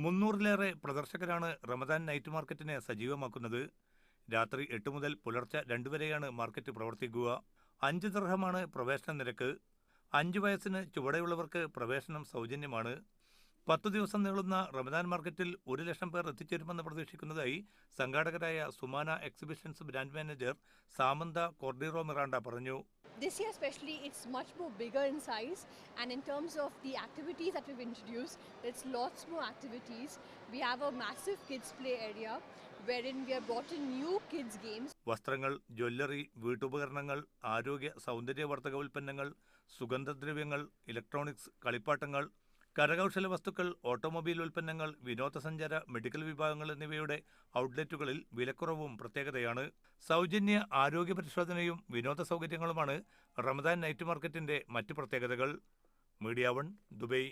300-ലേറെ പ്രദർശകരാണ് Ramadan night മാർക്കറ്റിനെ സജീവമാക്കുന്നത്. രാത്രി 8 മുതൽ പുലർച്ചെ 2 വരെയാണ് മാർക്കറ്റ് പ്രവർത്തിക്കുക. 5 ദിർഹമാണ് പ്രവേശന നിരക്ക്. 5 വയസ്സിന് ചുവടെയുള്ളവർക്ക് പ്രവേശനം സൗജന്യമാണ്. 10 ദിവസം നീളുന്ന റമദാൻ മാർക്കറ്റിൽ 1 ലക്ഷം പേർ എത്തിച്ചേരുമെന്ന് പ്രതീക്ഷിക്കുന്നതായി സംഘാടകരായ Sumana exhibitions brand manager Samantha Cordeiro Miranda പറഞ്ഞു. This year especially, it's much more bigger in size, and in terms of the activities that we've introduced, it's lots more activities. We have a massive kids play area wherein we have brought in new kids games. വസ്ത്രങ്ങൾ, jewellery, വീട്ടുപകരണങ്ങൾ, ആരോഗ്യ സൗന്ദര്യവർദ്ധക ഉൽപ്പന്നങ്ങൾ, സുഗന്ധദ്രവ്യങ്ങൾ, electronics, കളിപ്പാട്ടങ്ങൾ, കരകൗശല വസ്തുക്കൾ, automobile ഉൽപ്പന്നങ്ങൾ, വിനോദസഞ്ചാര, മെഡിക്കൽ വിഭാഗങ്ങൾ എന്നിവയുടെ ഔട്ട്ലെറ്റുകളിൽ വിലക്കുറവും പ്രത്യേകതയാണ്. സൗജന്യ ആരോഗ്യ പരിശോധനയും വിനോദ സൗകര്യങ്ങളുമാണ് റമദാൻ നൈറ്റ് മാർക്കറ്റിന്റെ മറ്റ് പ്രത്യേകതകൾ. Media 1, Dubai.